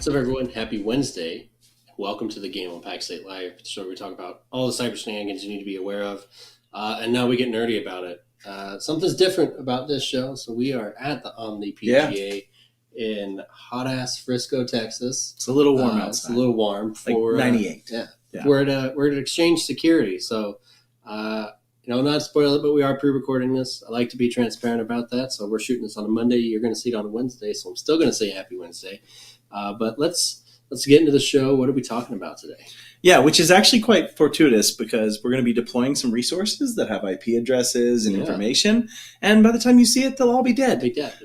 What's up, everyone? Happy Wednesday. Welcome to the Game on Pack State Live, the show where we talk about all the cyber shenanigans you need to be aware of. And now we get nerdy about it. Something's different about this show. So we are at the Omni PGA in hot-ass Frisco, Texas. It's a little warm outside. It's a little warm. For, like 98. We're at Exchange Security. So, not to spoil it, but we are pre-recording this. I like to be transparent about that. So we're shooting this on a Monday. You're going to see it on a Wednesday. So I'm still going to say Happy Wednesday. But let's get into the show. What are we talking about today? Yeah, which is actually quite fortuitous because we're going to be deploying some resources that have IP addresses and information. And by the time you see it, they'll all be dead.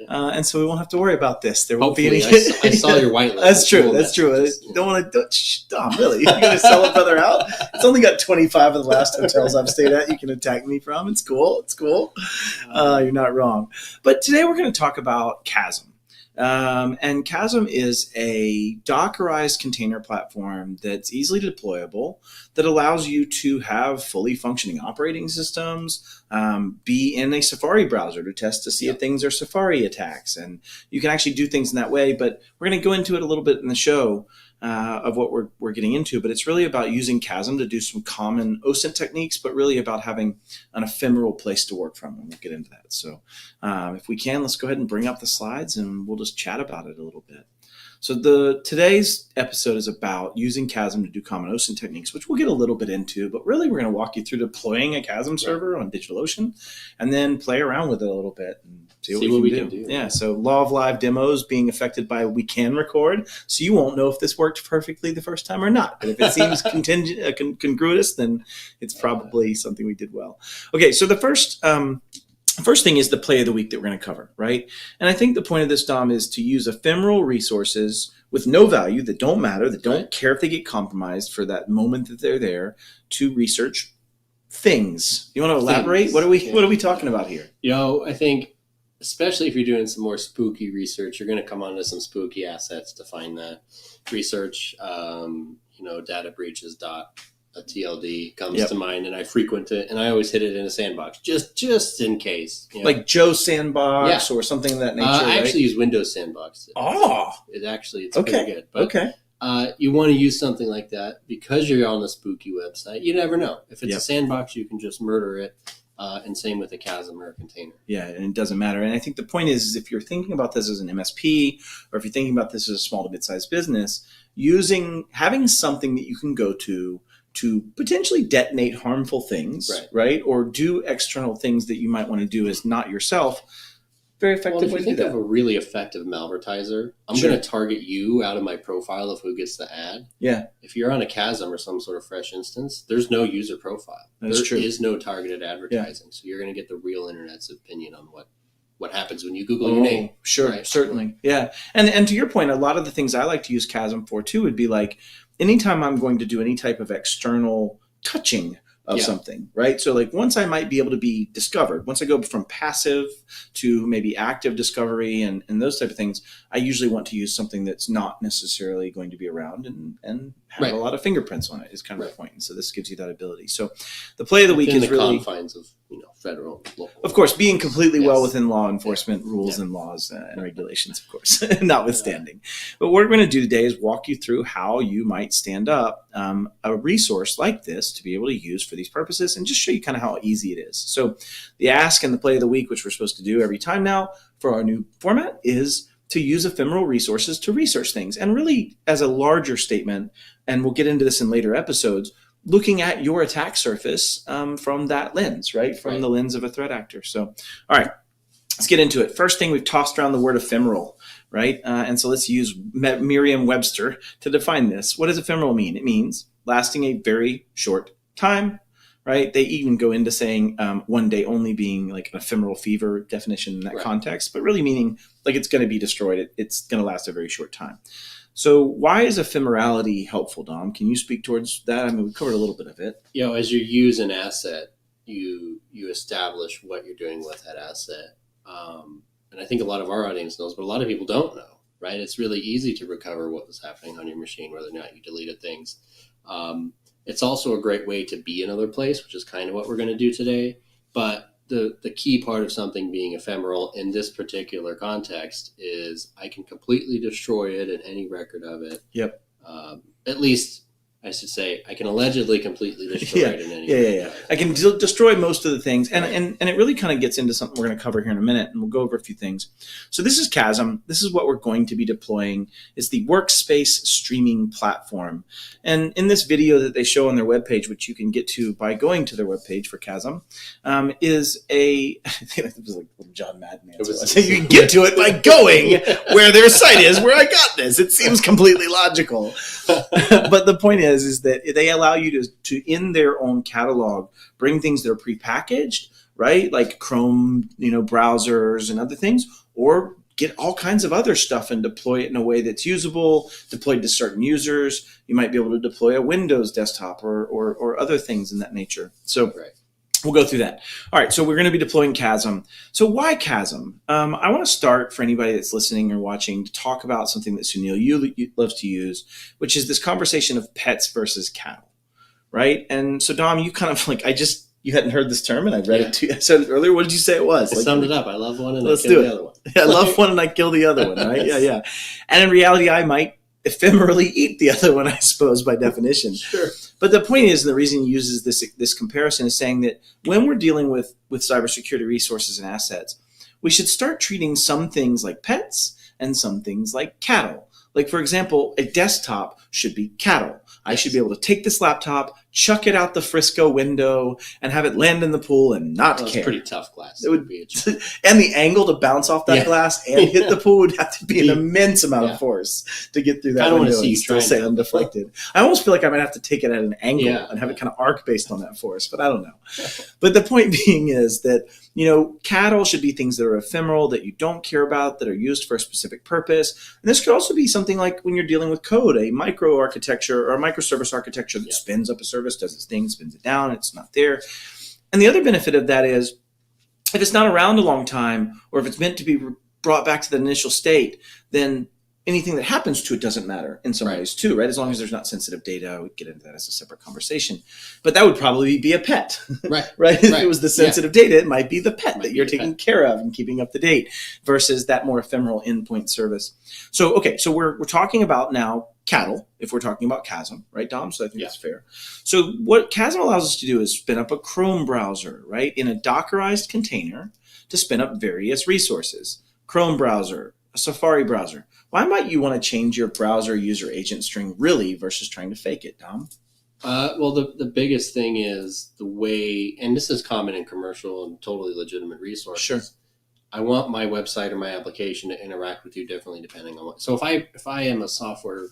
And so we won't have to worry about this. There won't be any. I saw your whitelist. That's true. That's true. Don't want to. Stop, really. You're going to sell it further out? It's only got 25 of the last hotels I've stayed at. You can attack me from. It's cool. It's cool. You're not wrong. But today we're going to talk about KASM. And KASM is a Dockerized container platform that's easily deployable, that allows you to have fully functioning operating systems, be in a Safari browser to test to see if things are Safari attacks. And you can actually do things in that way, but we're going to go into it a little bit in the show of what we're getting into. But it's really about using KASM to do some common OSINT techniques, but really about having an ephemeral place to work from, and we'll get into that. So if we can, let's go ahead and bring up the slides and we'll just chat about it a little bit. So today's episode is about using KASM to do common OSINT techniques, which we'll get a little bit into, but really we're going to walk you through deploying a KASM server on DigitalOcean and then play around with it a little bit and see what we can do. Yeah, so law of live demos being affected by we can record, so you won't know if this worked perfectly the first time or not. But if it seems congruous, then it's probably something we did well. Okay, so the first thing is the play of the week that we're going to cover, right? And I think the point of this, Dom, is to use ephemeral resources with no value, that don't matter, that don't care if they get compromised for that moment that they're there, to research things. You want to elaborate? What are we talking about here? I think especially if you're doing some more spooky research, you're going to come onto some spooky assets to find that research. Data breaches TLD comes to mind, and I frequent it, and I always hit it in a sandbox just in case. Like Joe Sandbox or something of that nature. I actually use Windows Sandbox. It's pretty good. But, you want to use something like that because you're on the spooky website. You never know. If it's a sandbox, you can just murder it. And same with a KASM or a container. Yeah, and it doesn't matter. And I think the point is if you're thinking about this as an MSP, or if you're thinking about this as a small to mid-sized business, having something that you can go to potentially detonate harmful things, right? Or do external things that you might want to do as not yourself. Very effective way to do that. If you think of a really effective malvertiser, I'm going to target you out of my profile of who gets the ad. Yeah. If you're on a KASM or some sort of fresh instance, there's no user profile. There is no targeted advertising. So you're going to get the real internet's opinion on what happens when you Google your name. Sure, right? Certainly. Yeah. And to your point, a lot of the things I like to use KASM for too would be like, anytime I'm going to do any type of external touching of something, right? So like once I might be able to be discovered, once I go from passive to maybe active discovery and those type of things, I usually want to use something that's not necessarily going to be around and have a lot of fingerprints on it is kind of the point. And so this gives you that ability. So the play of the week is really confines of federal, local. Of course, being completely well within law enforcement rules and laws and regulations, of course, notwithstanding. But what we're going to do today is walk you through how you might stand up a resource like this to be able to use for these purposes and just show you kind of how easy it is. So the ask and the play of the week, which we're supposed to do every time now for our new format, is to use ephemeral resources to research things. And really, as a larger statement, and we'll get into this in later episodes, looking at your attack surface from that lens, right? From the lens of a threat actor. So, all right, let's get into it. First thing, we've tossed around the word ephemeral, right? And so let's use Merriam-Webster to define this. What does ephemeral mean? It means lasting a very short time, right? They even go into saying one day only being like an ephemeral fever definition in that context, but really meaning like it's going to be destroyed. It's going to last a very short time. So why is ephemerality helpful, Dom? Can you speak towards that? I mean, we covered a little bit of it. As you use an asset, you establish what you're doing with that asset. And I think a lot of our audience knows, but a lot of people don't know, right? It's really easy to recover what was happening on your machine, whether or not you deleted things. It's also a great way to be another place, which is kind of what we're going to do today. But the key part of something being ephemeral in this particular context is I can completely destroy it and any record of it. Yep. At least I should say I can allegedly completely destroy it in any Yeah. I can destroy most of the things. And it really kind of gets into something we're going to cover here in a minute, and we'll go over a few things. So this is KASM. This is what we're going to be deploying. It's the workspace streaming platform. And in this video that they show on their webpage, which you can get to by going to their webpage for KASM, is a, I think it was like John Madden answer. So you can get to it by going where their site is, where I got this. It seems completely logical. But the point is that they allow you to in their own catalog bring things that are prepackaged, right? Like Chrome, browsers and other things, or get all kinds of other stuff and deploy it in a way that's usable, deployed to certain users. You might be able to deploy a Windows desktop or other things in that nature. So we'll go through that. All right, so we're going to be deploying KASM. So why KASM? I want to start for anybody that's listening or watching to talk about something that Sunil loves to use, which is this conversation of pets versus cattle, right? And so Dom, you kind of you hadn't heard this term, and I read it to you. I said it earlier. What did you say it was? I summed it up. I love one and let's I kill do the it. other one. I love one and I kill the other one, right? Yeah. And in reality, I might ephemerally eat the other one, I suppose, by definition. Sure. But the point is, the reason he uses this comparison is saying that when we're dealing with cybersecurity resources and assets, we should start treating some things like pets and some things like cattle. Like, for example, a desktop should be cattle. I should be able to take this laptop, chuck it out the Frisco window, and have it land in the pool and not care. It's a pretty tough glass. It would be, and the angle to bounce off that glass and hit the pool would have to be an immense amount of force to get through that window and still stay undeflected. I almost feel like I might have to take it at an angle and have it kind of arc based on that force, but I don't know. But the point being is that, cattle should be things that are ephemeral, that you don't care about, that are used for a specific purpose. And this could also be something like when you're dealing with code, a microarchitecture or a microservice architecture that spins up a service, does its thing, spins it down, it's not there. And the other benefit of that is if it's not around a long time, or if it's meant to be brought back to the initial state, then anything that happens to it doesn't matter in some ways too, right? As long as there's not sensitive data, we get into that as a separate conversation. But that would probably be a pet, right? If it was the sensitive data, it might be the pet that you're taking care of and keeping up to date versus that more ephemeral endpoint service. So, so we're talking about now cattle, if we're talking about KASM, right, Dom? So I think that's fair. So what KASM allows us to do is spin up a Chrome browser, right, in a Dockerized container to spin up various resources. Chrome browser, a Safari browser. Why might you want to change your browser user agent string really versus trying to fake it, Dom? Well, the biggest thing is the way, and this is common in commercial and totally legitimate resources. Sure. I want my website or my application to interact with you differently depending on what. So if I am a software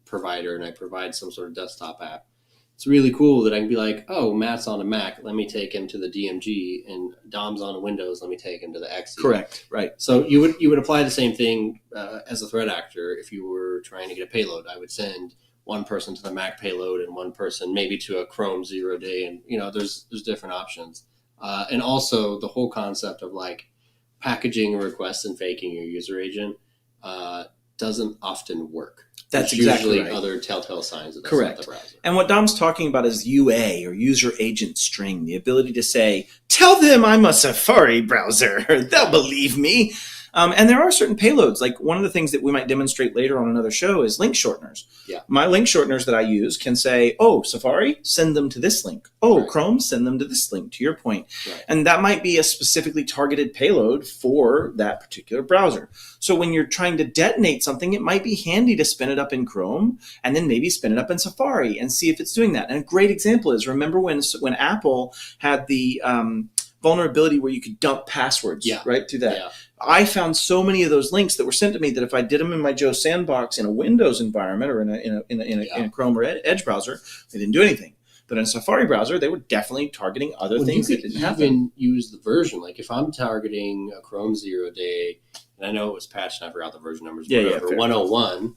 provider and I provide some sort of desktop app, it's really cool that I can be like, oh, Matt's on a Mac, let me take him to the DMG, and Dom's on a Windows, let me take him to the XE. Correct, right. So you would apply the same thing as a threat actor if you were trying to get a payload. I would send one person to the Mac payload and one person maybe to a Chrome 0-day, and there's different options. And also the whole concept of packaging a request and faking your user agent doesn't often work. That's There's exactly usually right. other telltale signs that that's Correct. not the browser. And what Dom's talking about is UA, or user agent string, the ability to say, tell them I'm a Safari browser. They'll believe me. And there are certain payloads. Like one of the things that we might demonstrate later on another show is link shorteners. Yeah. My link shorteners that I use can say, oh, Safari, send them to this link. Oh, Right. Chrome, send them to this link, to your point. Right. And that might be a specifically targeted payload for that particular browser. So when you're trying to detonate something, it might be handy to spin it up in Chrome and then maybe spin it up in Safari and see if it's doing that. And a great example is, remember when Apple had the vulnerability where you could dump passwords right through that. Yeah. I found so many of those links that were sent to me that if I did them in my Joe Sandbox in a Windows environment or in a Chrome or Edge browser, they didn't do anything. But in a Safari browser, they were definitely targeting other things that didn't happen. You can even use the version. Like if I'm targeting a Chrome 0-day, and I know it was patched, and I forgot the version numbers, whatever, 101,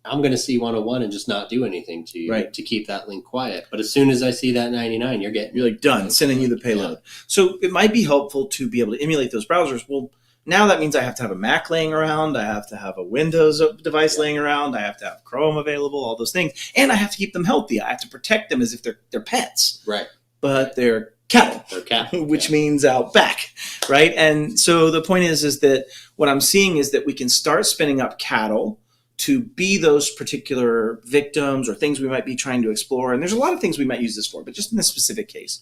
I'm going to see 101 and just not do anything to you to keep that link quiet. But as soon as I see that 99, you're like, done, sending you the payload. Yeah. So it might be helpful to be able to emulate those browsers. Well, now that means I have to have a Mac laying around. I have to have a Windows device laying around. I have to have Chrome available, all those things. And I have to keep them healthy. I have to protect them as if they're pets. Right. But they're cattle, Or cattle, which means out back, right? And so the point is that what I'm seeing is that we can start spinning up cattle to be those particular victims or things we might be trying to explore. And there's a lot of things we might use this for, but just in this specific case,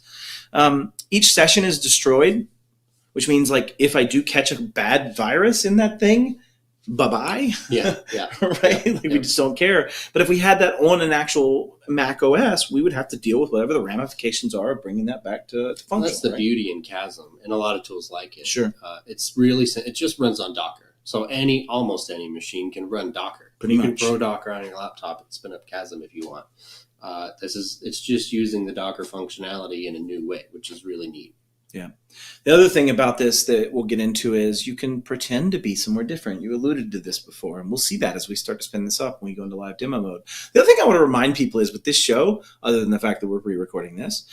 each session is destroyed, which means like if I do catch a bad virus in that thing, bye-bye. Yeah. Right? We just don't care. But if we had that on an actual Mac OS, we would have to deal with whatever the ramifications are of bringing that back to function. Well, that's the beauty in KASM and a lot of tools like it. Sure. It's really, it just runs on Docker. So almost any machine can run Docker. Pretty you much. can throw Docker on your laptop and spin up KASM if you want. It's just using the Docker functionality in a new way, which is really neat. Yeah. The other thing about this that we'll get into is you can pretend to be somewhere different. You alluded to this before, and we'll see that as we start to spin this up when we go into live demo mode. The other thing I want to remind people is with this show, other than the fact that we're re-recording this,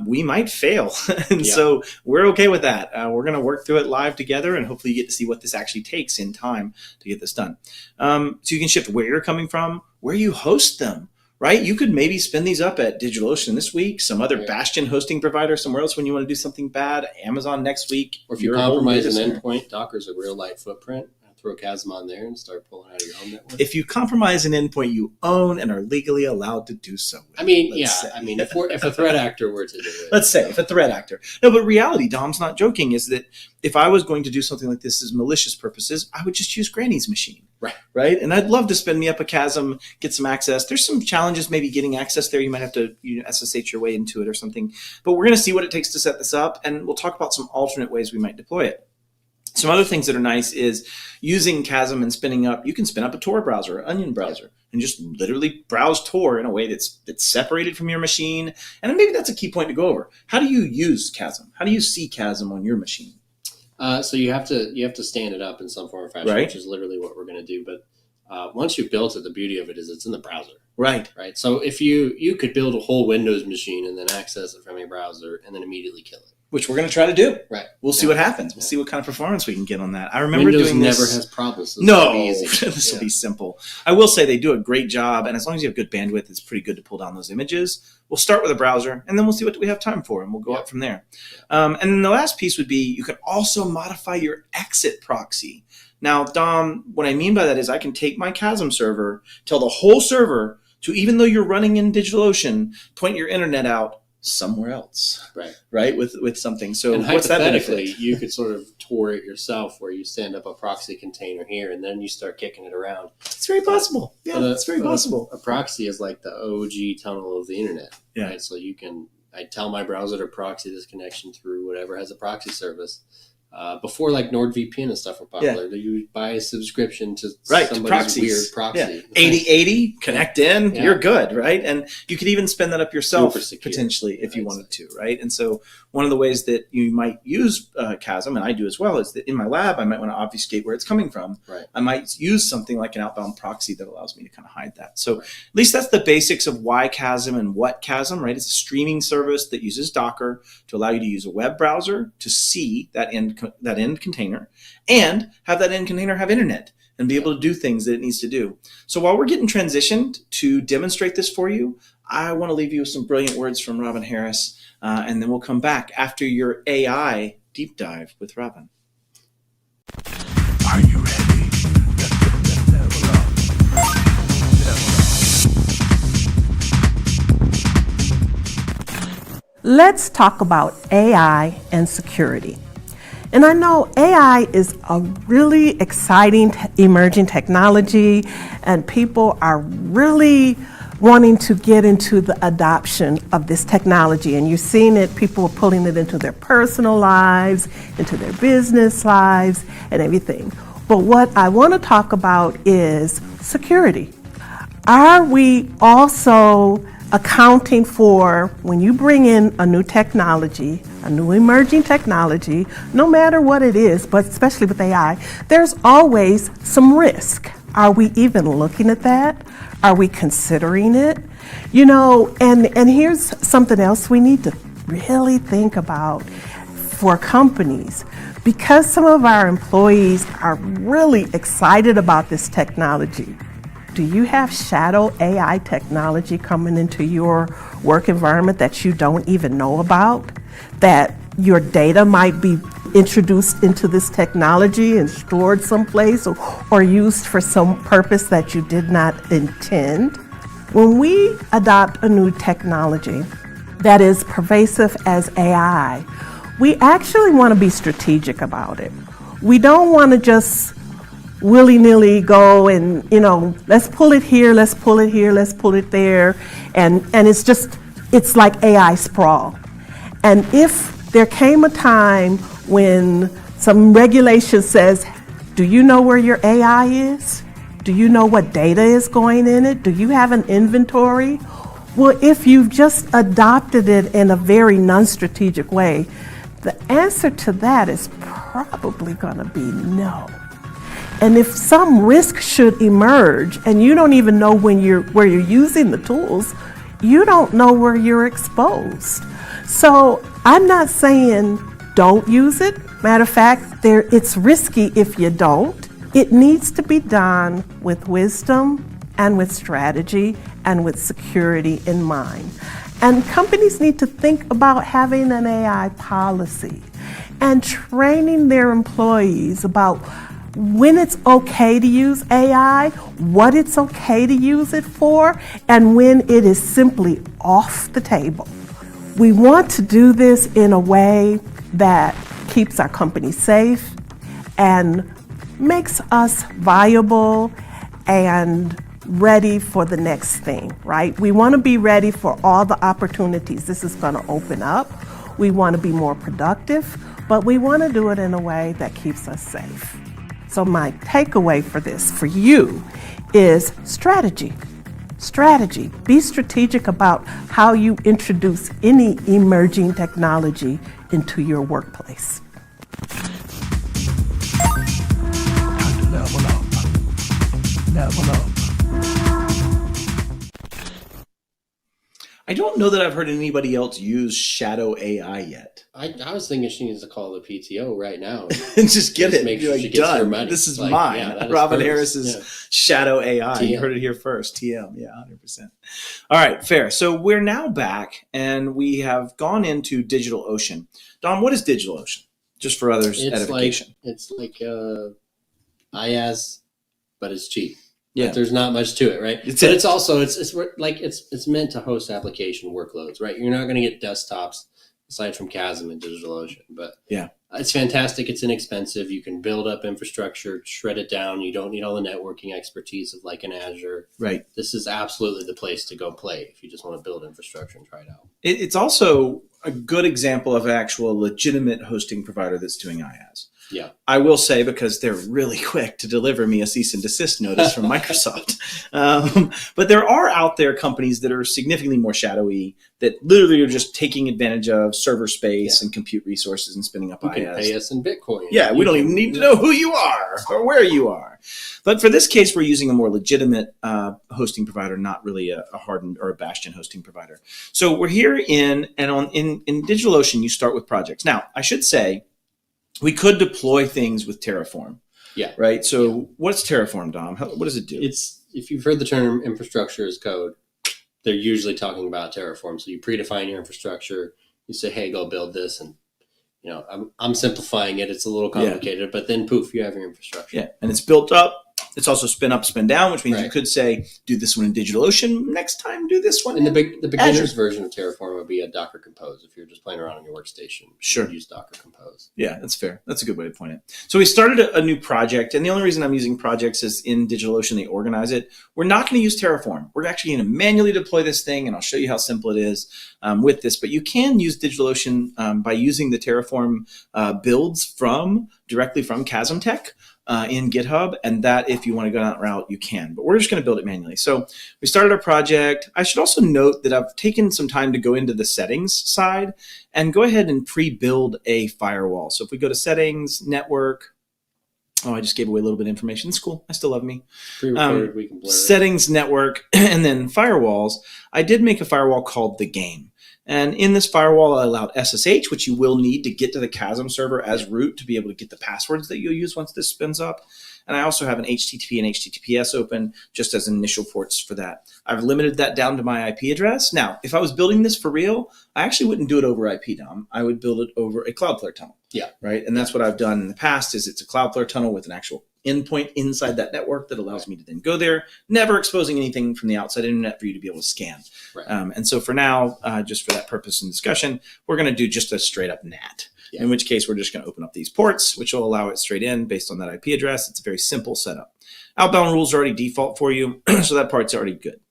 we might fail. And so we're okay with that. We're going to work through it live together, and hopefully you get to see what this actually takes in time to get this done. So you can shift where you're coming from, where you host them. Right? You could maybe spin these up at DigitalOcean this week, some other Bastion hosting provider somewhere else when you want to do something bad, Amazon next week. Or if you compromise an endpoint, Docker's a real light footprint. Throw KASM on there and start pulling out of your own network. If you compromise an endpoint you own and are legally allowed to do so. If a threat actor were to do it. Let's say, if a threat actor. No, but reality, Dom's not joking, is that if I was going to do something like this as malicious purposes, I would just use Granny's machine. Right? And I'd love to spin me up a KASM, get some access. There's some challenges maybe getting access there. You might have to SSH your way into it or something. But we're going to see what it takes to set this up, and we'll talk about some alternate ways we might deploy it. Some other things that are nice is using KASM and spinning up. You can spin up a Tor browser, an Onion browser, and just literally browse Tor in a way that's separated from your machine. And maybe that's a key point to go over. How do you use KASM? How do you see KASM on your machine? So you have to stand it up in some form or fashion, which is literally what we're going to do. But once you've built it, the beauty of it is it's in the browser. Right. So if you could build a whole Windows machine and then access it from a browser and then immediately kill it. Which we're going to try to do. Right. We'll see what happens. We'll see what kind of performance we can get on that. I remember Windows doing this. never has problems. So this will be simple. I will say they do a great job, and as long as you have good bandwidth, it's pretty good to pull down those images. We'll start with a browser, and then we'll see what we have time for, and we'll go up from there. And then the last piece would be you can also modify your exit proxy. Now, Dom, what I mean by that is I can take my KASM server, tell the whole server to, even though you're running in DigitalOcean, point your internet out somewhere else, right? With something. So and what's that benefit? You could sort of Tor it yourself, where you stand up a proxy container here, and then you start kicking it around. It's very possible. It's very possible. A proxy is like the OG tunnel of the internet. Yeah. Right? So I tell my browser to proxy this connection through whatever has a proxy service. Before like NordVPN and stuff were popular, you buy a subscription to somebody's weird proxy. 8080, connect in, you're good, right? And you could even spin that up yourself potentially if you wanted to, right? And so one of the ways that you might use KASM, and I do as well, is that in my lab, I might want to obfuscate where it's coming from. I might use something like an outbound proxy that allows me to kind of hide that. So at least that's the basics of why KASM and what KASM, right? It's a streaming service that uses Docker to allow you to use a web browser to see that end container and have that end container have internet and be able to do things that it needs to do. So while we're getting transitioned to demonstrate this for you, I want to leave you with some brilliant words from Robin Harris, and then we'll come back after your AI deep dive with Robin. Are you ready? Let's talk about AI and security. And I know AI is a really exciting emerging technology, and people are really wanting to get into the adoption of this technology. And you're seeing it, people are pulling it into their personal lives, into their business lives, and everything. But what I want to talk about is security. Are we also accounting for, when you bring in a new technology, a new emerging technology, no matter what it is, but especially with AI, there's always some risk. Are we even looking at that? Are we considering it? And here's something else we need to really think about for companies. Because some of our employees are really excited about this technology, Do you have shadow AI technology coming into your work environment that you don't even know about? That your data might be introduced into this technology and stored someplace or used for some purpose that you did not intend? When we adopt a new technology that is pervasive as AI, we actually want to be strategic about it. We don't want to just willy-nilly go and, let's pull it here, let's pull it here, let's pull it there. And it's like AI sprawl. And if there came a time when some regulation says, do you know where your AI is? Do you know what data is going in it? Do you have an inventory? Well, if you've just adopted it in a very non-strategic way, the answer to that is probably going to be no. And if some risk should emerge and you don't even know where you're using the tools, you don't know where you're exposed. So I'm not saying don't use it. Matter of fact, it's risky if you don't. It needs to be done with wisdom and with strategy and with security in mind. And companies need to think about having an AI policy and training their employees about when it's okay to use AI, what it's okay to use it for, and when it is simply off the table. We want to do this in a way that keeps our company safe and makes us viable and ready for the next thing, right? We want to be ready for all the opportunities this is going to open up. We want to be more productive, but we want to do it in a way that keeps us safe. So my takeaway for this, for you, is strategy. Strategy. Be strategic about how you introduce any emerging technology into your workplace. Level up. I don't know that I've heard anybody else use shadow AI yet. I was thinking she needs to call the PTO right now and just get it. Make Be sure like, she gets her done. money. This is like, mine. Yeah, Robin Harris's shadow AI. TM. You heard it here first. TM. Yeah, 100%. All right, fair. So we're now back, and we have gone into DigitalOcean. Don, what is DigitalOcean? Just for others' edification. It's like IaaS, but it's cheap. Yeah, but there's not much to it, right? It's also it's meant to host application workloads, right? You're not going to get desktops aside from KASM and DigitalOcean, but yeah, it's fantastic. It's inexpensive. You can build up infrastructure, shred it down. You don't need all the networking expertise of like an Azure. Right. This is absolutely the place to go play if you just want to build infrastructure and try it out. It's also a good example of an actual legitimate hosting provider that's doing IaaS. Yeah, I will say, because they're really quick to deliver me a cease and desist notice from Microsoft. But there are out there companies that are significantly more shadowy that literally are just taking advantage of server space and compute resources and spinning up IaaS. You can pay us in Bitcoin. Yeah, we don't even need to know who you are or where you are. But for this case, we're using a more legitimate hosting provider, not really a hardened or a bastion hosting provider. So we're here in DigitalOcean, you start with projects. Now, I should say, we could deploy things with Terraform. Yeah. Right. So what's Terraform, Dom? What does it do? It's, if you've heard the term infrastructure as code, they're usually talking about Terraform. So you predefine your infrastructure. You say, hey, go build this. And, I'm simplifying it. It's a little complicated, but then poof, you have your infrastructure. Yeah. And it's built up. It's also spin up, spin down, which means right. You could say, do this one in DigitalOcean. Next time, do this one. And the beginner's Azure. version of Terraform would be a Docker Compose. If you're just playing around on your workstation, sure. You use Docker Compose. Yeah, that's fair. That's a good way to point it. So we started a new project, and the only reason I'm using projects is in DigitalOcean, they organize it. We're not going to use Terraform. We're actually going to manually deploy this thing, and I'll show you how simple it is with this. But you can use DigitalOcean by using the Terraform builds directly from KASM Tech. In GitHub, and that if you want to go that route, you can. But we're just going to build it manually. So we started our project. I should also note that I've taken some time to go into the settings side and go ahead and pre-build a firewall. So if we go to settings, network, I just gave away a little bit of information. It's cool. I still love me. Pre-recorded, we can blur it. Settings, network, and then firewalls. I did make a firewall called The Game. And in this firewall, I allowed SSH, which you will need to get to the KASM server as root to be able to get the passwords that you'll use once this spins up. And I also have an HTTP and HTTPS open just as initial ports for that. I've limited that down to my IP address. Now, if I was building this for real, I actually wouldn't do it over IP, Dom. I would build it over a Cloudflare tunnel. Yeah. Right. And that's what I've done in the past is it's a Cloudflare tunnel with an actual endpoint inside that network that allows me to then go there, never exposing anything from the outside internet for you to be able to scan. Right. And so for now, just for that purpose and discussion, we're going to do just a straight up NAT. Yeah. In which case, we're just going to open up these ports, which will allow it straight in based on that IP address. It's a very simple setup. Outbound rules are already default for you, so that part's already good.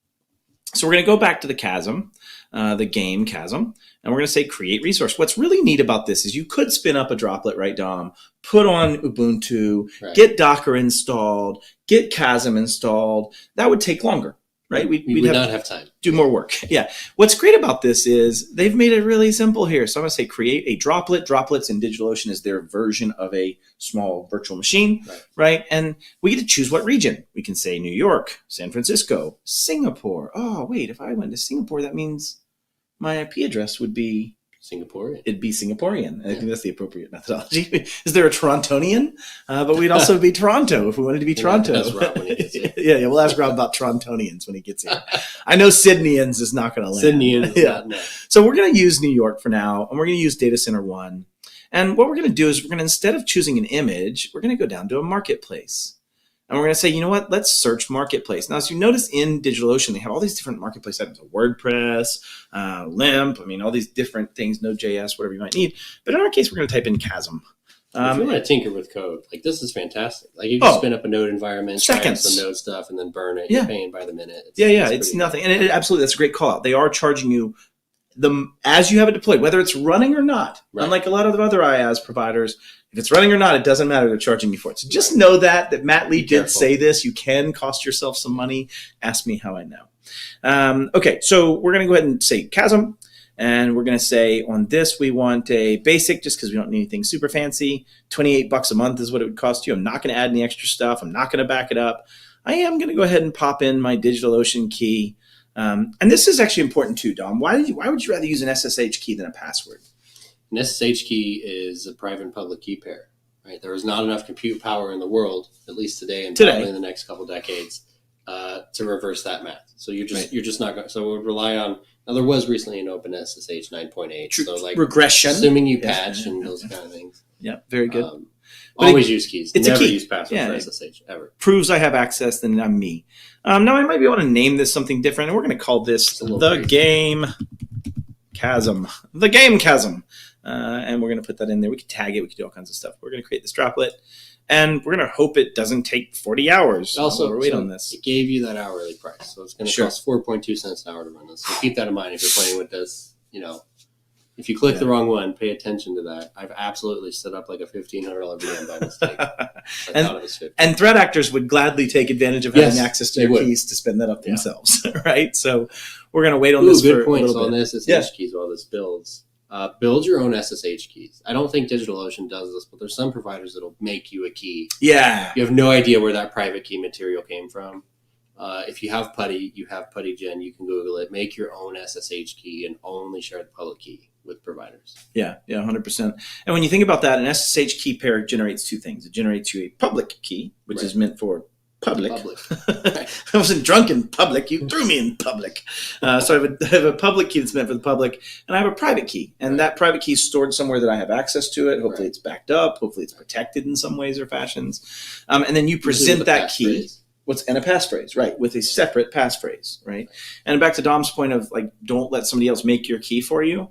So we're going to go back to the KASM, the game KASM, and we're going to say create resource. What's really neat about this is you could spin up a droplet, right, Dom? Put on Ubuntu, Right. get Docker installed, get KASM installed. That would take longer, right? We would not have time. Do more work. Yeah. What's great about this is they've made it really simple here. So I'm going to say create a droplet. Droplets in DigitalOcean is their version of a small virtual machine, right? And we get to choose what region. We can say New York, San Francisco, Singapore. Oh, wait, if I went to Singapore, that means my IP address would be Singaporean. It'd be Singaporean. I think that's the appropriate methodology. Is there a Torontonian? But we'd also be Toronto if we wanted to be Toronto. That's Rob when he gets here. yeah, we'll ask Rob about Torontonians when he gets here. I know Sydneyans is not going to land. Sydneyans. Yeah. So we're going to use New York for now, and we're going to use Data Center 1. And what we're going to do is we're going to, instead of choosing an image, we're going to go down to a marketplace. And we're going to say, you know what, let's search marketplace. Now, as you notice in DigitalOcean, they have all these different marketplace items, WordPress, LIMP, all these different things, Node.js, whatever you might need. But in our case, we're going to type in KASM. If you want to tinker with code, like this is fantastic. Like you can spin up a Node environment, try out some Node stuff, and then burn it. You're paying by the minute. It's nothing. And absolutely, that's a great call out. They are charging you as you have it deployed, whether it's running or not. Right. Unlike a lot of the other IaaS providers, if it's running or not, it doesn't matter. They're charging you for it. So just know that Mattlee did say this. You can cost yourself some money. Ask me how I know. Okay, so we're going to go ahead and say KASM. And we're going to say on this, we want a basic just because we don't need anything super fancy. $28 a month is what it would cost you. I'm not going to add any extra stuff. I'm not going to back it up. I am going to go ahead and pop in my DigitalOcean key. And this is actually important too, Dom. Why would you rather use an SSH key than a password? An SSH key is a private and public key pair, right? There is not enough compute power in the world, at least today and probably in the next couple decades, to reverse that math. So you're just not going. So we'll rely on. Now there was recently an OpenSSH 9.8. So like regression, assuming you patch and those kind of things. Yeah, very good. Always use keys. It's never a key. use passwords for SSH ever. Proves I have access, then I'm me. Now I might be able to name this something different, and we're going to call this the game KASM. The game KASM. And we're going to put that in there. We could tag it. We could do all kinds of stuff. We're going to create this droplet, and we're going to hope it doesn't take 40 hours. Also, while we're waiting on this. It gave you that hourly price, so it's going to cost 4.2 cents an hour to run this. So keep that in mind if you're playing with this. If you click the wrong one, pay attention to that. I've absolutely set up like a $1,500 VM by mistake. And threat actors would gladly take advantage of having access to your keys to spin that up themselves, right? So we're going to wait on this for a little bit. On the SSH keys while this builds. Build your own SSH keys. I don't think DigitalOcean does this, but there's some providers that'll make you a key. Yeah. You have no idea where that private key material came from. If you have PuTTY, you have PuTTyGen, you can Google it. Make your own SSH key and only share the public key with providers. Yeah, 100%. And when you think about that, an SSH key pair generates two things. It generates you a public key, which is meant for public. I wasn't drunk in public. You threw me in public. So I have a public key that's meant for the public, and I have a private key. And that private key is stored somewhere that I have access to it. Hopefully it's backed up. Hopefully it's protected in some ways or fashions. And then you present that key. And a passphrase, right, with a separate passphrase, right? And back to Dom's point of don't let somebody else make your key for you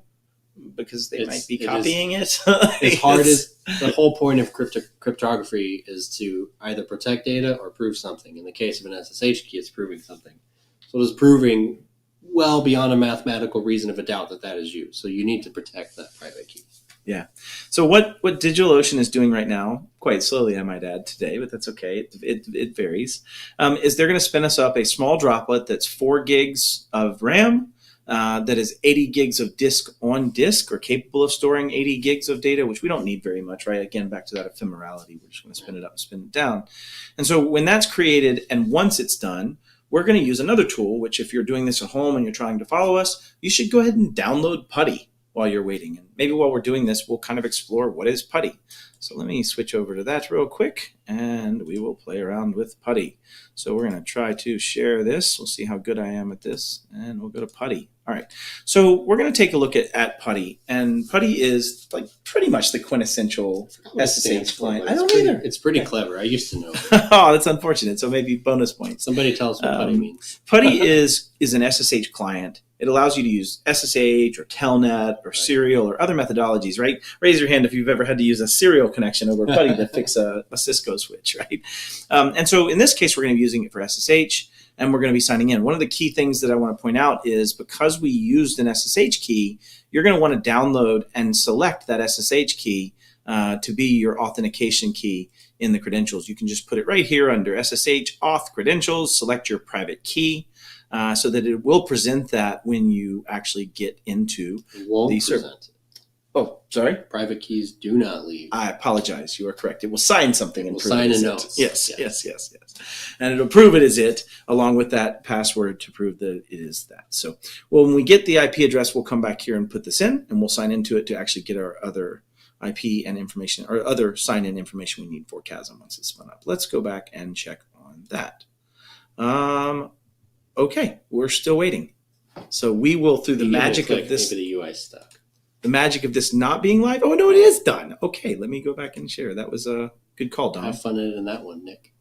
because they might be copying it. As hard as the whole point of cryptography is to either protect data or prove something. In the case of an SSH key, it's proving something. So it's proving well beyond a mathematical reason of a doubt that is you. So you need to protect that private key. Yeah. So what DigitalOcean is doing right now, quite slowly, I might add today, but that's okay. It varies. Is they're going to spin us up a small droplet that's 4 gigs of RAM, that is 80 gigs of disk on disk, or capable of storing 80 gigs of data, which we don't need very much, right? Again, back to that ephemerality. We're just going to spin it up and spin it down. And so when that's created, and once it's done, we're going to use another tool, which if you're doing this at home and you're trying to follow us, you should go ahead and download PuTTY while you're waiting. And maybe while we're doing this, we'll kind of explore what is PuTTY. So let me switch over to that real quick, and we will play around with PuTTY. So we're going to try to share this. We'll see how good I am at this, and we'll go to PuTTY. All right. So we're going to take a look at PuTTY, and PuTTY is like pretty much the quintessential SSH client. I don't either. It's pretty clever. I used to know. Oh, that's unfortunate. So maybe bonus points. Somebody tell us what PuTTY means. PuTTY is an SSH client. It allows you to use SSH or Telnet or serial or other methodologies, right? Raise your hand if you've ever had to use a serial connection over PuTTY to fix a Cisco switch, right? And so in this case, we're going to be using it for SSH, and we're going to be signing in. One of the key things that I want to point out is because we used an SSH key, you're going to want to download and select that SSH key to be your authentication key in the credentials. You can just put it right here under SSH auth credentials, select your private key, so that it will present that when you actually get into the server. Oh, sorry? Private keys do not leave. I apologize. You are correct. It will sign something and prove sign it is a it. note. Yes. And it'll prove it is it, along with that password to prove that it is that. So when we get the IP address, we'll come back here and put this in, and we'll sign into it to actually get our other IP and information, or other sign-in information we need for KASM once it's spun up. Let's go back and check on that. Okay, we're still waiting. So we will, through the magic of this, maybe the UI stuck. The magic of this not being live. Oh no, it is done. Okay, let me go back and share. That was a good call, Don. Have fun editing that one, Nick.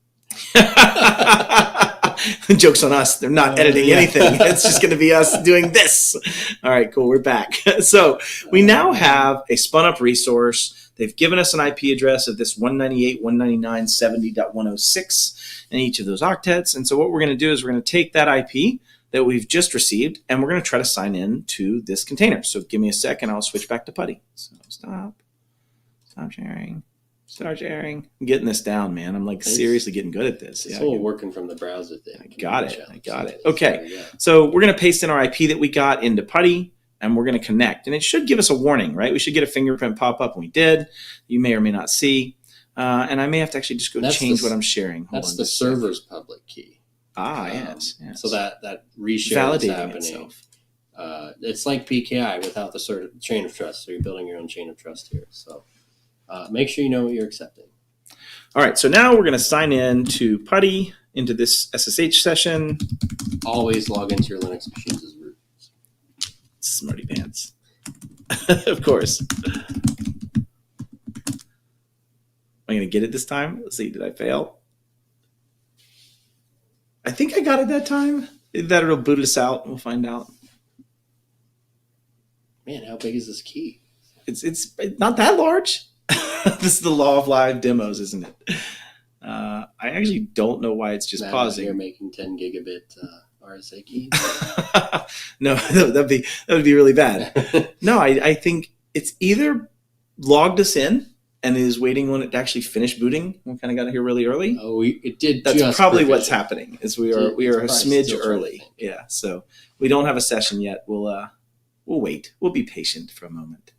Joke's on us. They're not editing anything. It's just going to be us doing this. All right, cool. We're back. So we now have a spun up resource. They've given us an IP address of this 198.199.70.106 in each of those octets. And so what we're going to do is we're going to take that IP that we've just received, and we're going to try to sign in to this container. So give me a second. I'll switch back to PuTTY. So stop sharing. Start sharing. I'm getting this down, man. I'm like seriously getting good at this. It's all working from the browser thing. I got it. Okay. So we're going to paste in our IP that we got into PuTTY, and we're going to connect. And it should give us a warning, right? We should get a fingerprint pop up, and we did. You may or may not see. And I may have to actually just go change what I'm sharing. That's the server's public key. Yes. So that reshare is happening. Itself. It's like PKI without the chain of trust. So you're building your own chain of trust here. So make sure you know what you're accepting. All right. So now we're going to sign in to PuTTY into this SSH session. Always log into your Linux machines as root. Smarty pants. Of course. Am I going to get it this time? Let's see. Did I fail? I think I got it that time. That it'll boot us out. We'll find out. Man, how big is this key? It's not that large. This is the law of live demos, isn't it? I actually don't know why it's just pausing. You're making 10 gigabit RSA keys. No, that'd be really bad. No, I think it's either logged us in and is waiting when it actually finished booting. We kind of got here really early. Oh, it did. That's probably what's happening. Is we are a smidge early. Yeah, so we don't have a session yet. We'll wait. We'll be patient for a moment.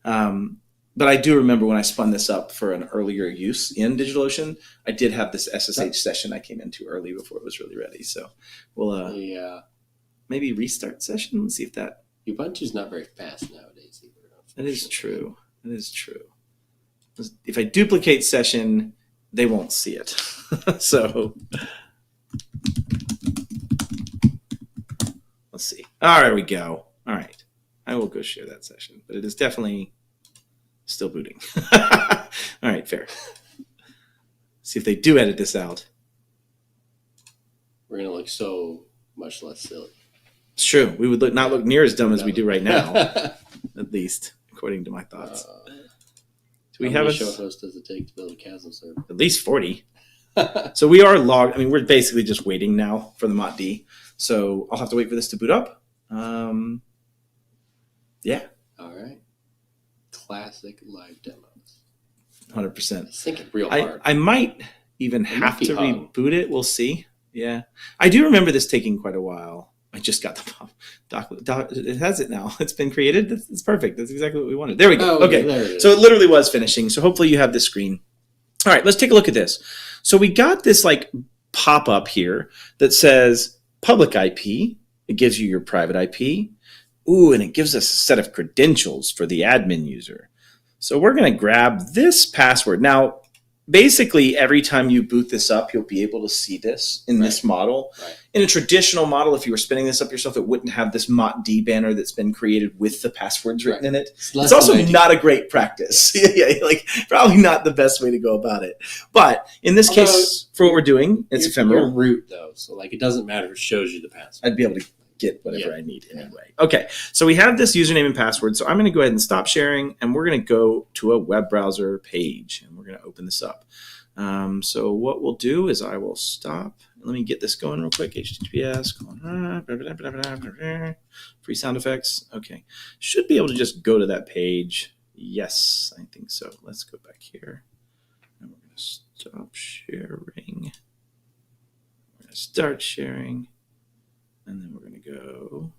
But I do remember when I spun this up for an earlier use in DigitalOcean, I did have this SSH session I came into early before it was really ready. So we'll maybe restart session. Let's see if that. Ubuntu's not very fast nowadays either. That is true. That is true. If I duplicate session, they won't see it. So let's see. All right, we go. All right. I will go share that session, but it is definitely still booting. All right, fair. See if they do edit this out. We're going to look so much less silly. It's true. We would not look near as dumb as we do right now, at least, according to my thoughts. How many show hosts does it take to build a KASM server? At least 40. So we are logged. I mean, we're basically just waiting now for the mottd. So I'll have to wait for this to boot up. Yeah. All right. Classic live demos. 100%. I was thinking real hard. I might even have to reboot it. We'll see. Yeah. I do remember this taking quite a while. I just got the doc. It has it now. It's been created. It's perfect. That's exactly what we wanted. There we go. Okay. There it is. So it literally was finishing. So hopefully you have this screen. All right. Let's take a look at this. So we got this like pop-up here that says public IP. It gives you your private IP. Ooh, and it gives us a set of credentials for the admin user. So we're going to grab this password. Now, basically, every time you boot this up, you'll be able to see this in this model. Right. In a traditional model, if you were spinning this up yourself, it wouldn't have this MOTD banner that's been created with the passwords written in it. It's also not a great practice. Like probably not the best way to go about it. But in this case, for what we're doing, it's ephemeral. You're root though, so like it doesn't matter if it shows you the password. I'd be able to get whatever I need anyway. Okay, so we have this username and password. So I'm going to go ahead and stop sharing, and we're going to go to a web browser page, and we're going to open this up. So what we'll do is I will stop. Let me get this going real quick. HTTPS, free sound effects. Okay, should be able to just go to that page. Yes, I think so. Let's go back here, and we're going to stop sharing. We're going to start sharing. And then we're going to go.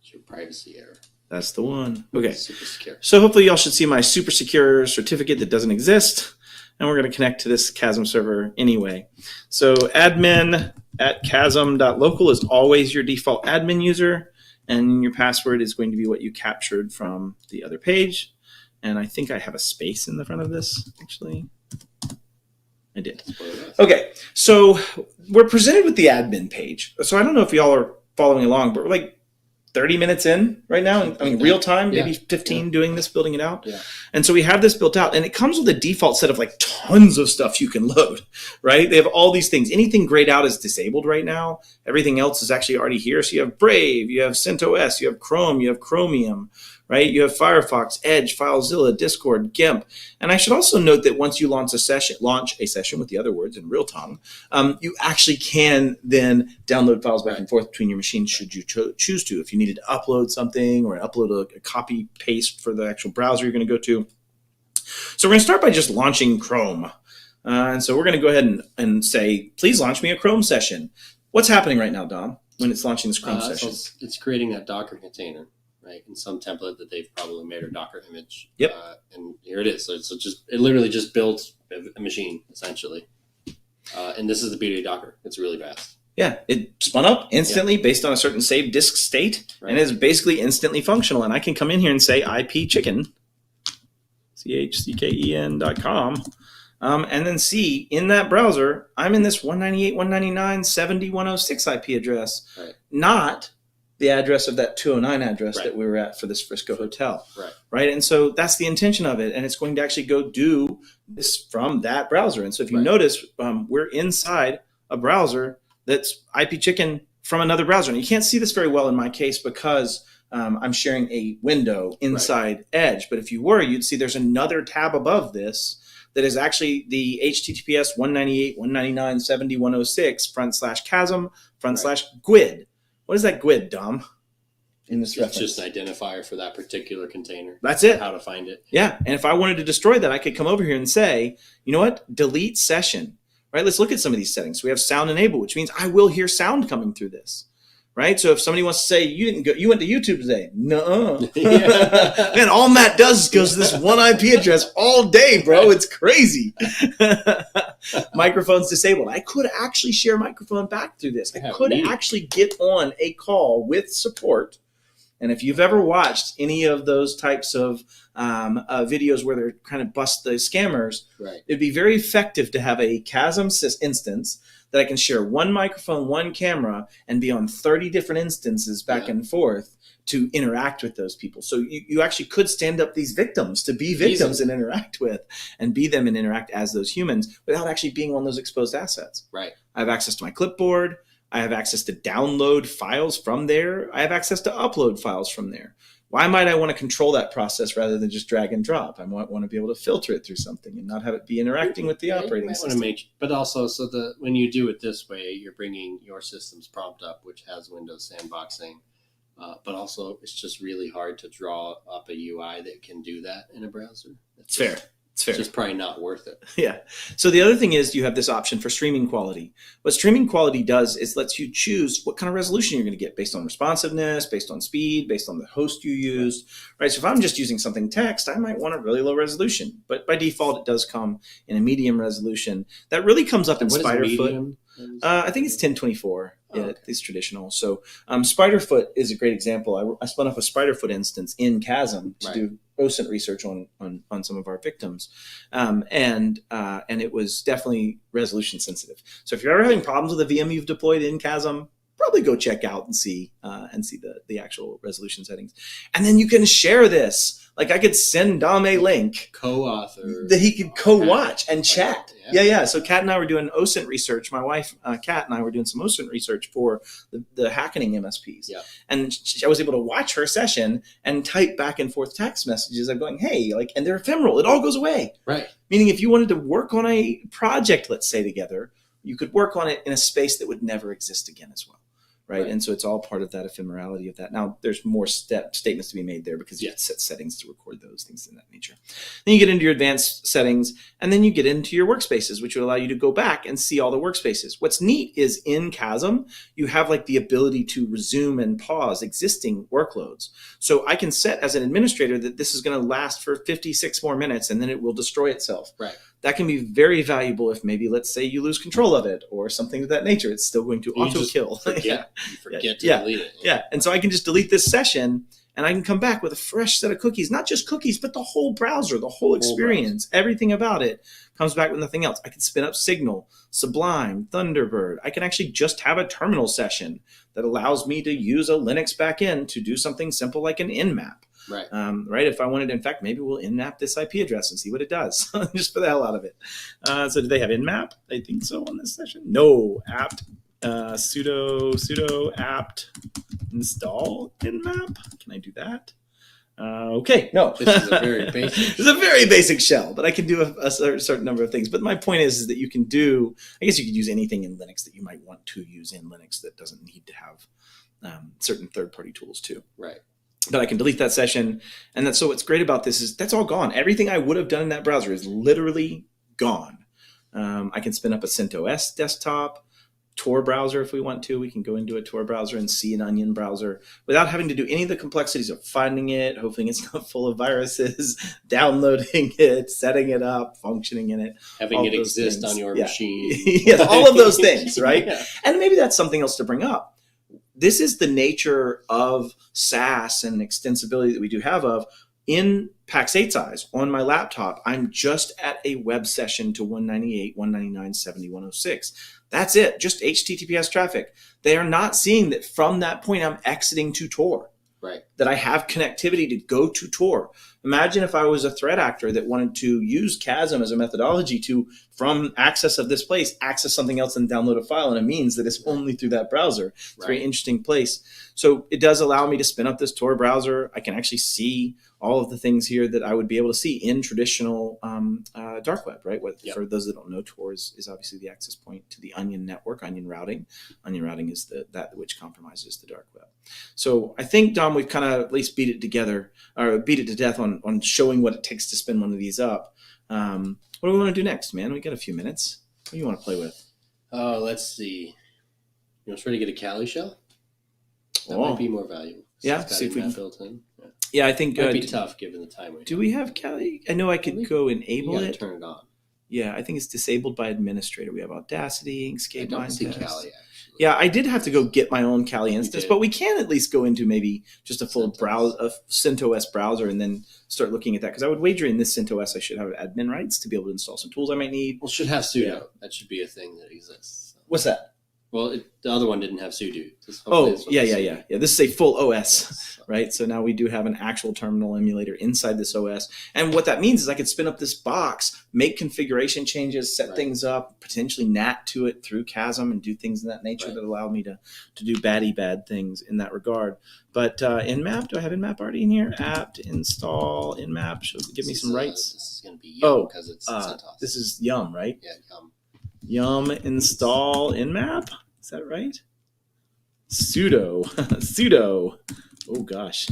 It's your privacy error. That's the one. Okay. Super secure. So hopefully y'all should see my super secure certificate that doesn't exist. And we're going to connect to this KASM server anyway. So admin at KASM.local is always your default admin user. And your password is going to be what you captured from the other page. And I think I have a space in the front of this, actually. I did. Okay, so we're presented with the admin page. So I don't know if y'all are following along, but we're like 30 minutes in right now. I mean, real time, maybe 15 doing this, building it out. Yeah. And so we have this built out, and it comes with a default set of like tons of stuff you can load, right? They have all these things. Anything grayed out is disabled right now. Everything else is actually already here. So you have Brave, you have CentOS, you have Chrome, you have Chromium, right? You have Firefox, Edge, FileZilla, Discord, GIMP. And I should also note that once you launch a session with the other words in real tongue, you actually can then download files back and forth between your machines should you choose to. If you needed to upload something or upload a copy paste for the actual browser you're going to go to. So we're going to start by just launching Chrome. And so we're going to go ahead and say, please launch me a Chrome session. What's happening right now, Dom, when it's launching this Chrome session? So it's creating that Docker container. Right, in some template that they've probably made a Docker image. Yep. And here it is. So it literally just built a machine essentially. And this is the beauty of Docker. It's really fast. Yeah, it spun up instantly based on a certain saved disk state, and is basically instantly functional. And I can come in here and say IP chicken, CHCKEN.com, and then see in that browser, I'm in this 198.199.70.106 IP address, not the address of that 209 address that we were at for this Frisco hotel. Right. And so that's the intention of it. And it's going to actually go do this from that browser. And so if you notice, we're inside a browser that's IP chicken from another browser. And you can't see this very well in my case because I'm sharing a window inside Edge. But if you were, you'd see there's another tab above this that is actually the HTTPS 198.199.70.106 /CASM /GUID. What is that GUID, Dom? In this reference? It's just an identifier for that particular container. That's it. How to find it. Yeah, and if I wanted to destroy that, I could come over here and say, you know what? Delete session. Right? Let's look at some of these settings. So we have sound enable, which means I will hear sound coming through this. Right? So if somebody wants to say you went to YouTube today. No. Man, all Matt does is goes to this one IP address all day, bro. It's crazy. Microphone's disabled. I could actually share microphone back through this. I could actually get on a call with support. And if you've ever watched any of those types of videos where they're kind of bust the scammers, it'd be very effective to have a KASM instance that I can share one microphone, one camera, and be on 30 different instances back and forth to interact with those people. So you actually could stand up these victims to be victims and interact with, and be them and interact as those humans without actually being on those exposed assets. Right. I have access to my clipboard. I have access to download files from there. I have access to upload files from there. Why might I want to control that process rather than just drag and drop? I might want to be able to filter it through something and not have it be interacting with the operating system. But also, when you do it this way, you're bringing your system's prompt up, which has Windows sandboxing. But also, it's just really hard to draw up a UI that can do that in a browser. It's fair. It's fair. It's just probably not worth it. Yeah. So the other thing is you have this option for streaming quality. What streaming quality does is lets you choose what kind of resolution you're going to get based on responsiveness, based on speed, based on the host you used. Right. So if I'm just using something text, I might want a really low resolution. But by default, it does come in a medium resolution. That really comes up in Spiderfoot. I think it's 1024. Yeah, okay. it's traditional. So Spiderfoot is a great example. I spun up a Spiderfoot instance in KASM to do OSINT research on some of our victims, and it was definitely resolution sensitive. So if you're ever having problems with a VM you've deployed in KASM, probably go check out and see the actual resolution settings, and then you can share this. Like I could send Dom a link, co-author that he could co-watch and chat. Yeah. Yeah. So Kat and I were doing OSINT research. My wife, Kat, and I were doing some OSINT research for the hackening MSPs. Yeah. And I was able to watch her session and type back and forth text messages. I'm going, hey, and they're ephemeral. It all goes away. Right. Meaning if you wanted to work on a project, let's say together, you could work on it in a space that would never exist again as well. Right. And so it's all part of that ephemerality of that. Now, there's more statements to be made there because you can set settings to record those things in that nature. Then you get into your advanced settings, and then you get into your workspaces, which would allow you to go back and see all the workspaces. What's neat is in KASM, you have the ability to resume and pause existing workloads. So I can set as an administrator that this is going to last for 56 more minutes, and then it will destroy itself. Right. That can be very valuable if maybe, let's say, you lose control of it or something of that nature. It's still going to auto-kill. You forget to delete it. Yeah. And so I can just delete this session and I can come back with a fresh set of cookies, not just cookies, but the whole browser, the whole experience, everything about it comes back with nothing else. I can spin up Signal, Sublime, Thunderbird. I can actually just have a terminal session that allows me to use a Linux backend to do something simple like an nmap. Right. Right. If I wanted, in fact, maybe we'll nmap this IP address and see what it does, just for the hell out of it. So do they have nmap? I think so on this session. No, apt sudo apt install nmap. Can I do that? Okay, no. This is a very basic. It's a very basic shell, but I can do a certain number of things. But my point is that you can do. I guess you could use anything in Linux that you might want to use in Linux that doesn't need to have certain third-party tools too. Right. But I can delete that session. And so what's great about this is that's all gone. Everything I would have done in that browser is literally gone. I can spin up a CentOS desktop, Tor browser if we want to. We can go into a Tor browser and see an Onion browser without having to do any of the complexities of finding it, hoping it's not full of viruses, downloading it, setting it up, functioning in it. Having it exist on your machine. Yes, all of those things, right? Yeah. And maybe that's something else to bring up. This is the nature of SaaS and extensibility that we do have of in PAX 8's eyes on my laptop. I'm just at a web session to 198, 199, 106. That's it. Just HTTPS traffic. They are not seeing that from that point I'm exiting to Tor. Right. That I have connectivity to go to Tor. Imagine if I was a threat actor that wanted to use KASM as a methodology to, from access of this place, access something else and download a file, and it means that it's only through that browser. It's a very interesting place. So it does allow me to spin up this Tor browser. I can actually see all of the things here that I would be able to see in traditional dark web, right? For those that don't know, Tor is obviously the access point to the Onion network, Onion routing. Onion routing is that which compromises the dark web. So I think, Dom, we've kind of at least beat it to death on showing what it takes to spin one of these up. What do we want to do next, man? We got a few minutes. What do you want to play with? Oh, let's see. You want to try to get a Kali shell? That might be more valuable. Yeah, see if we can built in. Yeah, I think it might be tough given the time we have. Do we have Kali? I know I could go enable it. Turn it on. Yeah, I think it's disabled by administrator. We have Audacity, Inkscape, I don't see Kali actually. Yeah, I did have to go get my own Kali instance, but we can at least go into maybe just a full CentOS browser and then start looking at that. Because I would wager in this CentOS I should have admin rights to be able to install some tools I might need. Well, it should have sudo. Yeah. That should be a thing that exists. So. What's that? Well, the other one didn't have sudo. Yeah. This is a full OS, right? So now we do have an actual terminal emulator inside this OS. And what that means is I could spin up this box, make configuration changes, set things up, potentially NAT to it through KASM and do things in that nature that allow me to do bad things in that regard. But nmap, do I have nmap already in here? Apt install nmap. Should give me some rights. This is going to be Yum because it's CentOS. This is Yum, right? Yeah, Yum. Yum install nmap. Is that right? Sudo. Oh gosh.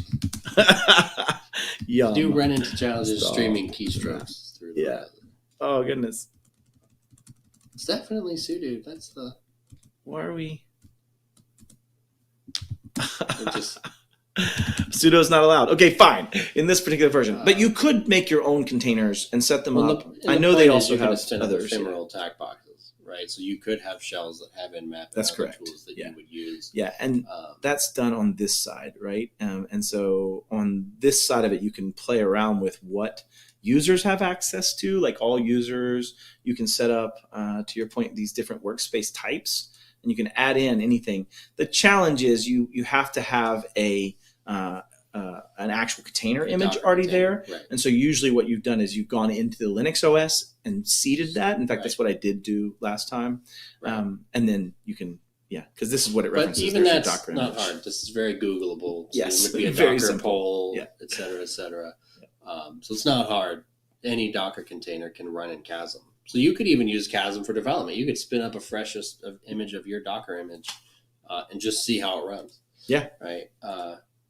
Yum. Do run into challenges streaming keystrokes through the browser. Oh goodness. It's definitely sudo. That's the. Why are we? Just. Sudo's not allowed. Okay, fine. In this particular version, but you could make your own containers and set them up. I know they also have others. Ephemeral attack boxes. right? So you could have shells that have nmap. That's and other correct. tools that Yeah. you would use. Yeah, and that's done on this side, right? And so on this side of it, you can play around with what users have access to, like all users. You can set up, to your point, these different workspace types, and you can add in anything. The challenge is you have to have an actual container image Docker already container, there. right. And so usually what you've done is you've gone into the Linux OS and seeded that. In fact, that's what I did do last time. Right. And then you can, because this is what it But references. even There's your that's Docker not image. hard. This is very Googleable. So Yes, it would be a very Docker simple. poll, Yeah. et cetera, et cetera. So it's not hard. Any Docker container can run in KASM. So you could even use KASM for development. You could spin up a fresh image of your Docker image and just see how it runs. Yeah. Right.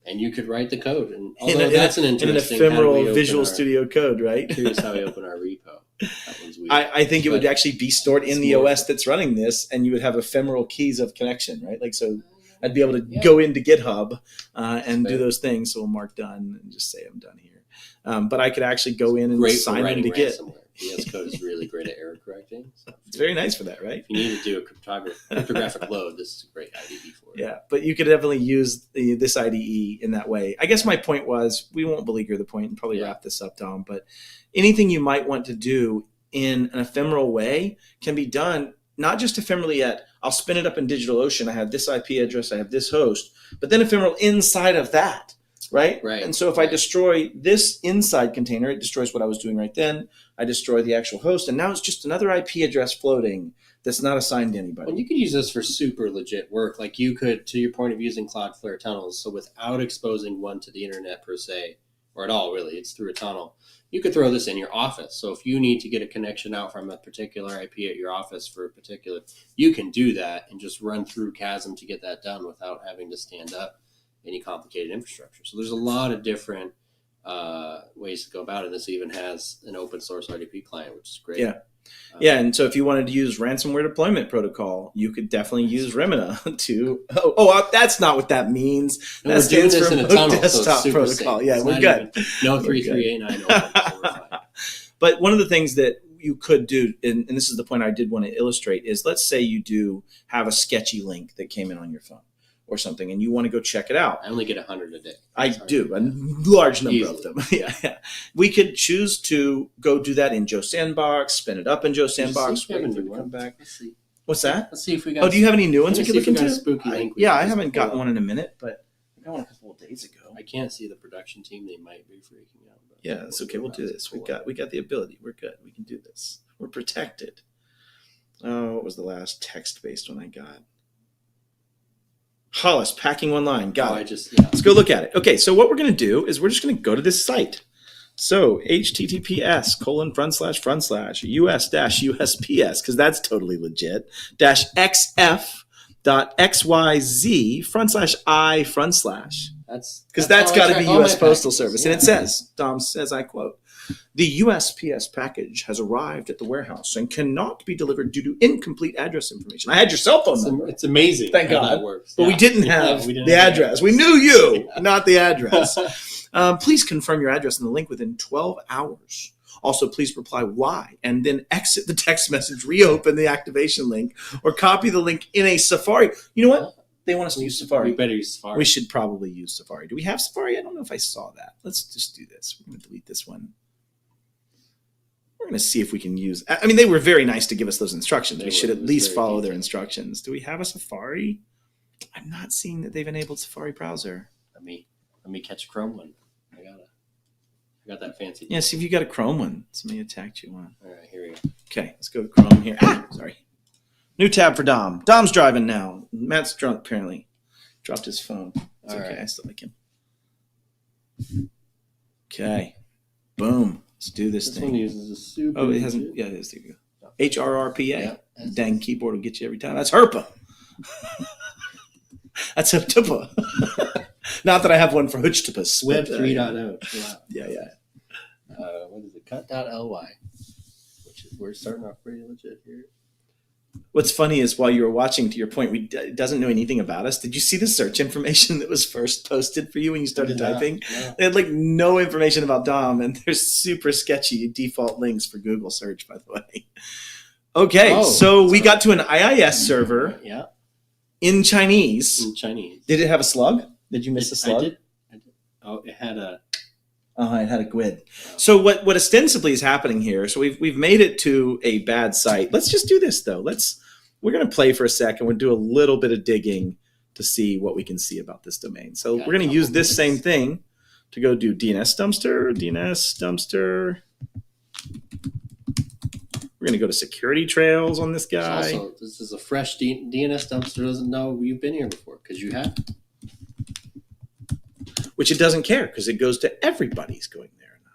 And you could write the code. And although that's an interesting in an ephemeral Visual Studio Code, right? Curious how we open our repo. That one's weird. I think it would actually be stored in the more OS that's running this, and you would have ephemeral keys of connection, right? Like, so I'd be able to Yeah. go into GitHub and do Fair. those things. So we'll mark done and just say I'm done here. But I could actually go in and Great for sign them writing to Git. ransomware. VS Code is really great at error correcting. So It's very nice for that, right? if you need to do a cryptographic load, this is a great IDE for it. Yeah, but you could definitely use this IDE in that way. I guess my point was, we won't beleaguer the point and probably wrap this up, Dom, but anything you might want to do in an ephemeral way can be done not just ephemerally at, I'll spin it up in DigitalOcean, I have this IP address, I have this host, but then ephemeral inside of that, right? Right. And so if I destroy this inside container, it destroys what I was doing right then. I destroy the actual host, and now it's just another IP address floating that's not assigned to anybody. Well, you could use this for super legit work. Like you could, to your point of using Cloudflare tunnels, so without exposing one to the internet per se, or at all really, it's through a tunnel. You could throw this in your office. So if you need to get a connection out from a particular IP at your office for a particular, you can do that and just run through KASM to get that done without having to stand up any complicated infrastructure. So there's a lot of different ways to go about it. This even has an open source RDP client, which is great. Yeah. Yeah, and so if you wanted to use ransomware deployment protocol, you could definitely use Remina to. That's not what that means. No, That we're doing stands this for in a tunnel, so desktop it's super protocol. safe. Yeah, It's we're not good. even- no 3389 open, so we're fine. But one of the things that you could do, and this is the point I did want to illustrate, is let's say you do have a sketchy link that came in on your phone or something, and you want to go check it out. I only get 100 a day. I Sorry. do, a large number Easily. of them. Yeah. We could choose to go do that in Joe Sandbox, spin it up in Joe Sandbox, See if we wait have a for it new to come one. back. Let's see. What's that? Let's see if we got. Oh, do you have any new ones we Let me could see look if we got into? a spooky link we Yeah, can I just haven't pull gotten up. one in a minute, but I got one a couple of days ago. I can't see the production team. They might be freaking out. But Yeah, it's okay. We'll do this. We got the ability. We're good. We can do this. We're protected. Oh, what was the last text-based one I got? Hollis, packing one line. Got it. Let's go look at it. Okay, so what we're going to do is we're just going to go to this site. So https:// because that's totally legit, xf.xyz/i/. Because that's got to be U.S. Postal Service. And it says, Dom says, I quote, "The USPS package has arrived at the warehouse and cannot be delivered due to incomplete address information." I had your cell phone number. It's amazing. Thank how God. that works. But we didn't have the address. We knew you, not the address. Please confirm your address in the link within 12 hours. Also, please reply "why" and then exit the text message, reopen the activation link, or copy the link in a Safari. You know what? They want us to use Safari. We better use Safari. We should probably use Safari. Do we have Safari? I don't know if I saw that. Let's just do this. We're going to delete this one. We're going to see if we can use. I mean, they were very nice to give us those instructions. We should at least follow their instructions. Do we have a Safari? I'm not seeing that they've enabled Safari browser. Let me catch a Chrome one. I got that fancy. Yeah, see if you got a Chrome one. Somebody attacked you one. All right, here we go. Okay, let's go to Chrome here. Sorry. New tab for Dom. Dom's driving now. Matt's drunk, apparently. Dropped his phone. It's All okay. right. I still like him. Okay. Boom. Let's do this This thing. one uses a super. Oh, it hasn't. Yeah, it is. There you go. HRRPA. Yeah. Dang keyboard will get you every time. That's HERPA. That's HEPTUPA. Not that I have one for HUTCHTUPUS. Web but, 3.0. Chill out. Yeah. What is it? Cut.ly. Which is, we're starting off pretty legit here. What's funny is while you were watching, to your point, it doesn't know anything about us. Did you see the search information that was first posted for you when you started typing? No. They had like no information about Dom, and there's super sketchy default links for Google search, by the way. Okay, Oh, so we sorry. got to an IIS server Yeah, in Chinese. in Chinese. Did it have a slug? Did you miss a slug? I did. Oh, it had a. It had a GUID. So what ostensibly is happening here? So we've made it to a bad site. Let's just do this though. We're going to play for a second. We'll do a little bit of digging to see what we can see about this domain. So we're going to use this same thing to go do DNS dumpster. We're going to go to security trails on this guy. Also, this is a fresh DNS dumpster. Doesn't know you've been here before because you have. Which it doesn't care because it goes to everybody's going there or not.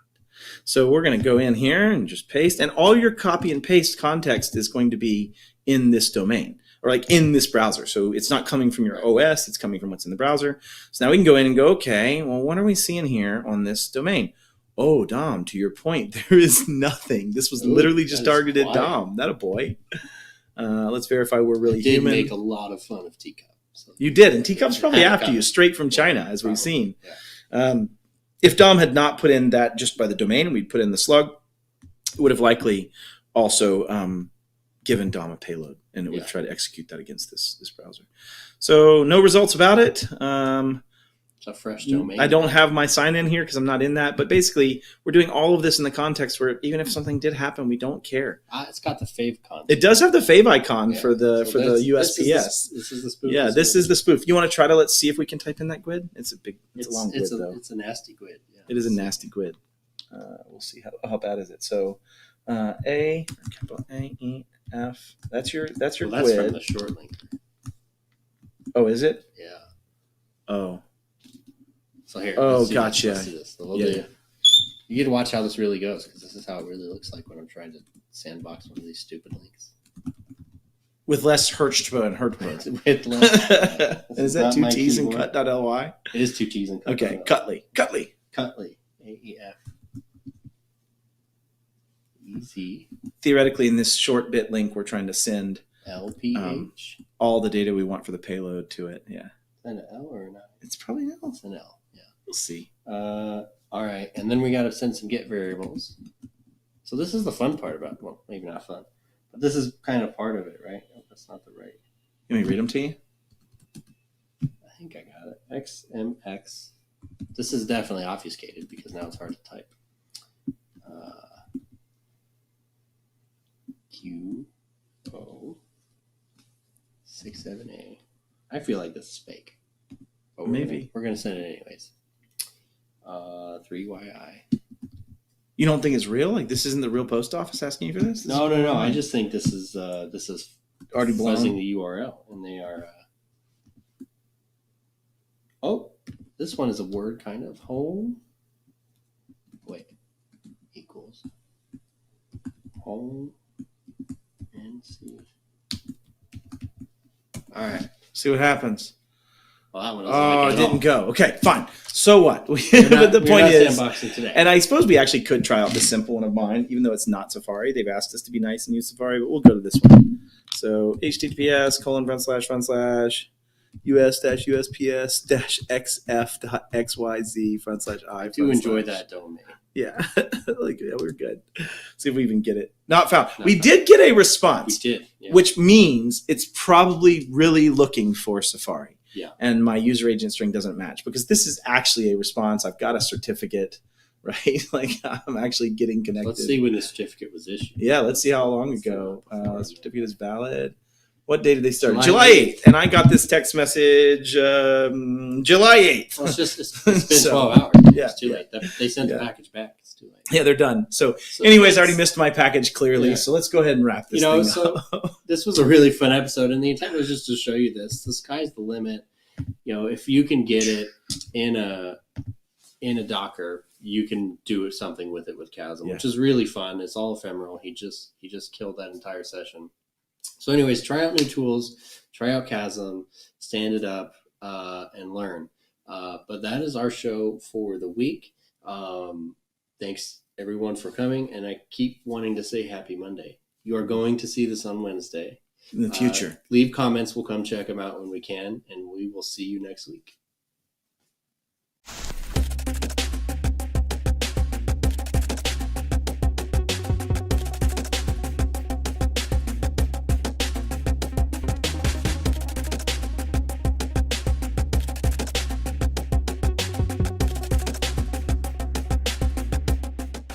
So we're going to go in here and just paste, and all your copy and paste context is going to be in this domain or like in this browser. So it's not coming from your OS, it's coming from what's in the browser. So now we can go in and go, okay, well, what are we seeing here on this domain? Oh, Dom, to your point, there is nothing. This was literally just targeted Dom. That a boy. Let's verify we're really human. Did make a lot of fun of Teacup. So. You did, and Teacup's probably after you, straight from China, as we've seen. Yeah. If Dom had not put in that just by the domain, we'd put in the slug, it would have likely also given Dom a payload, and it would try to execute that against this browser. So no results about it. It's a fresh domain. I don't have my sign in here because I'm not in that, but basically we're doing all of this in the context where even if something did happen, we don't care. It's got the favicon. It does have the fave icon for the USPS. This is the spoof. Yeah, this is the spoof. You want to try to let's see if we can type in that GUID? It's a long GUID though. It's a nasty GUID. Yeah. It is a nasty GUID. We'll see how bad is it. So A, capital A, E, F. That's your GUID. That's from the short link. Oh, is it? Yeah. Oh. So here. Oh, gotcha. Let's see this. You get to watch how this really goes because this is how it really looks like when I'm trying to sandbox one of these stupid links. With less Herchtba and Herchtba. With less. Is that two T's and cut.ly? It is two T's and cut. Okay, Cutley. AEF. Easy. Theoretically, in this short bit link, we're trying to send LPH. All the data we want for the payload to it. Yeah. Is that an L or an L? It's probably an L. It's an L. Yeah. We'll see. All right, and then we got to send some get variables. So this is the fun part about it. Well, maybe not fun, but this is kind of part of it, right? Oh, that's not the right. Let me read them to you. I think I got it. XMX. This is definitely obfuscated because now it's hard to type. QO67A. I feel like this is fake. But maybe. We're gonna send it anyways. 3YI. You don't think it's real? Like this isn't the real post office asking you for this? No. I just think this is already buzzing the URL, and they are. Oh, this one is a word kind of home. Wait, equals home NC. All right, see what happens. Well, that one it didn't go. Okay, fine. So what? But the point is, and I suppose we actually could try out the simple one of mine, even though it's not Safari. They've asked us to be nice and use Safari, but we'll go to this one. So https://us-USPS-xf.xyz/I. I do enjoy that domain. Yeah, we're good. See if we even get it. Not found. We did get a response. We did, yeah. Which means it's probably really looking for Safari. Yeah. And my user agent string doesn't match because this is actually a response. I've got a certificate, right? Like I'm actually getting connected. Let's see when the certificate was issued. Yeah, let's see how long ago. The certificate is valid. What day did they start? July 8th. And I got this text message July 8th. Well, it's been 12 hours. Yeah, it's too late. They sent the package back. It's too late. Yeah, they're done. So anyways, I already missed my package clearly. Yeah. So let's go ahead and wrap this thing up. This was a really fun episode, and the intent was just to show you this. The sky's the limit. If you can get it in a Docker, you can do something with it with KASM, which is really fun. It's all ephemeral. He just killed that entire session. So anyways, try out new tools, try out KASM, stand it up, and learn. But that is our show for the week. Thanks everyone for coming, and I keep wanting to say happy Monday. You are going to see this on Wednesday. In the future. Leave comments. We'll come check them out when we can, and we will see you next week.